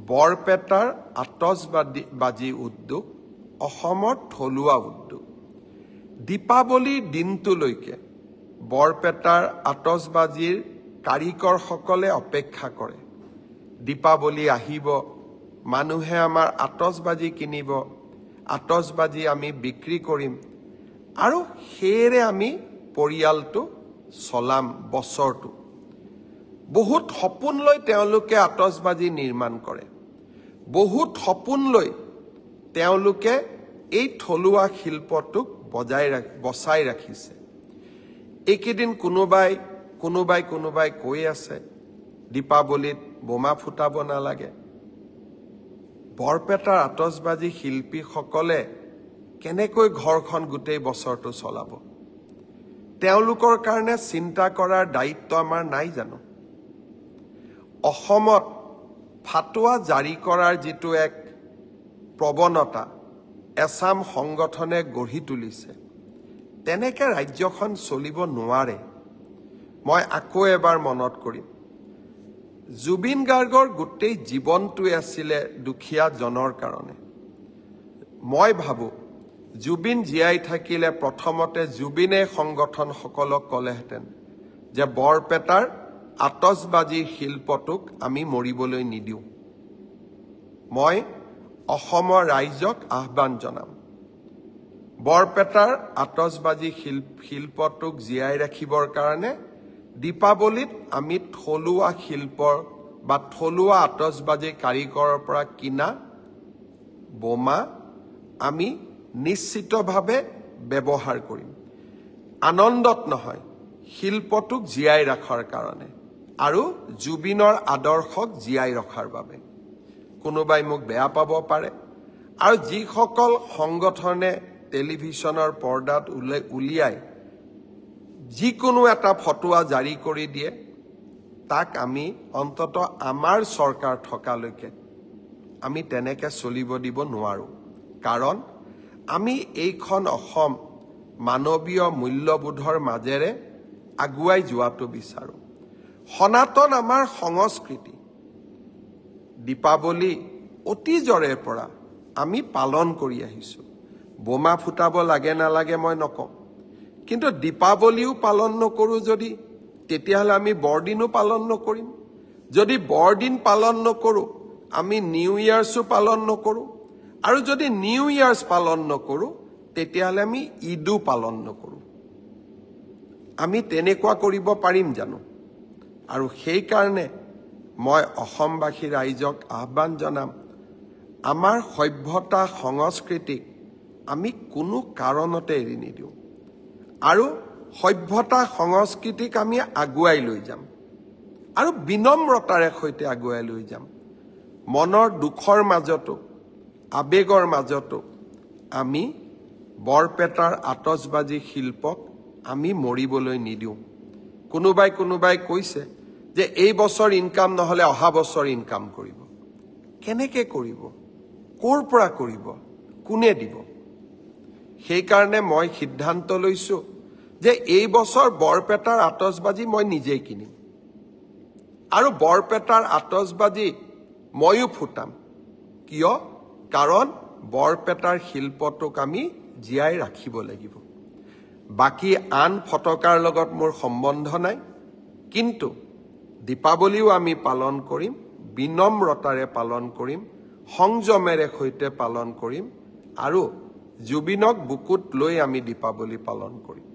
বৰপেটাৰ আতচবাজি উদ্যোগ অসমৰ থলুৱা উদ্যোগ দীপাৱলীৰ দিনটোলৈকে বৰপেটাৰ আতচবাজিৰ কাৰিকৰসকলে অপেক্ষা কৰে দীপাৱলী আহিব মানুহে আমাৰ আতচবাজি কিনিব আতচবাজি আমি বিক্ৰী কৰিম আৰু হেৰে আমি পৰিয়ালটো চলাম বছৰটো বহুত সপোন লৈ তেওঁলোকে আতচবাজি নিৰ্মাণ কৰে বহুত সপোন লৈ তেওঁলোকে এই থলুৱা শিল্পটোক বচাই ৰাখিছে এইকেইদিন কোনোবাই কৈ আছে দীপাৱলীত বোমা ফুটাব নালাগে বৰপেটাৰ আতচবাজি শিল্পীসকলে কেনেকৈ ঘৰখন গোটেই বছৰটো চলাব তেওঁলোকৰ কাৰণে চিন্তা কৰাৰ দায়িত্ব আমাৰ নাই জানো অসমত ফাটুৱা জাৰি কৰাৰ যেটো এক প্ৰৱণতা এছাম সংগঠনে গঢ়ি তুলিছে তেনেকে ৰাজ্যখন চলিব নোৱাৰে মই আকৌ এবাৰ মনত কৰিম জুবিন গাৰ্গৰ গোটেই জীৱনটোই আছিল দুখীয়া জনৰ কাৰণে মই ভাবো জুবিন জীয়াই থাকিলে প্ৰথমতে জুবিনে সংগঠন সকলক কলেহেঁতেন যে বৰপেটাৰ আতচবাজি শিল্পটোক আমি মৰিবলৈ নিদিও মই অসমৰ ৰাইজক আহ্বান জনাম বৰপেটাৰ আতচবাজি শিল্পটোক জীয়াই ৰাখিবৰ কাৰণে দীপাৱলীত আমি থলুৱা শিল্পৰ বা থলুৱা আতচবাজি কাৰিকৰৰ পৰা কিনা বোমা আমি নিশ্চিতভাৱে ব্যৱহাৰ কৰিম আনন্দত নহয় শিল্পটোক জীয়াই ৰাখাৰ কাৰণে আৰু জুবিনৰ আদৰ্শক জীয়াই ৰখাৰ বাবে কোনোবাই মোক বেয়া পাব পাৰে আৰু যিসকল সংগঠনে টেলিভিছনৰ পৰ্দাত উলিয়াই যিকোনো এটা ফটোৱা জাৰি কৰি দিয়ে তাক আমি অন্তত আমাৰ চৰকাৰ থকালৈকে আমি তেনেকে চলিব দিব নোৱাৰো কাৰণ আমি এইখন অসম মানৱীয় মূল্যবোধৰ মাজেৰে আগুৱাই যোৱাটো বিচাৰো সনাতন আমাৰ সংস্কৃতি দীপাৱলী অতীজৰে পৰা আমি পালন কৰি আহিছো বোমা ফুটাব লাগে নালাগে মই নকওঁ কিন্তু দীপাৱলীও পালন নকৰো যদি তেতিয়াহলে আমি বৰদিনো পালন নকৰিম যদি বৰদিন পালন নকৰো আমি নিউ ইয়াৰ্সও পালন নকৰো আৰু যদি নিউ ইয়াৰ্স পালন নকৰো তেতিয়াহলে আমি ঈদো পালন নকৰো আমি তেনেকুৱা কৰিব পাৰিম জানো আৰু সেই কাৰণে মই অসমবাসী ৰাইজক আহ্বান জনাম আমাৰ সভ্যতা সংস্কৃতিক আমি কোনো কাৰণতে এৰি নিদিও আৰু সভ্যতা সংস্কৃতিক আমি আগুৱাই লৈ যাম আৰু বিনম্ৰতাৰে সৈতে আগুৱাই লৈ যাম মনৰ দুখৰ মাজতো আবেগৰ মাজতো আমি বৰপেটাৰ আতচবাজি শিল্পক আমি মৰিবলৈ নিদিও কোনোবাই কৈছে যে এই বছৰ ইনকাম নহলে অহা বছৰ ইনকাম কৰিব কেনেকে কৰিব কোৰ পৰা কৰিব কোনে দিব সেই কাৰণে মই সিদ্ধান্ত লৈছো যে এই বছৰ বৰপেটাৰ আতচবাজি মই নিজেই কিনিম আৰু বৰপেটাৰ আতচবাজি ময়ো ফুটাম কিয় কাৰণ বৰপেটাৰ শিল্পটোক আমি জীয়াই ৰাখিব লাগিব বাকি আন ফটকাৰ লগত মোৰ সম্বন্ধ নাই কিন্তু দীপাৱলীও আমি পালন কৰিম বিনম্ৰতাৰে পালন কৰিম সংযমেৰে সৈতে পালন কৰিম আৰু জুবিনক বুকুত লৈ আমি দীপাৱলী পালন কৰিম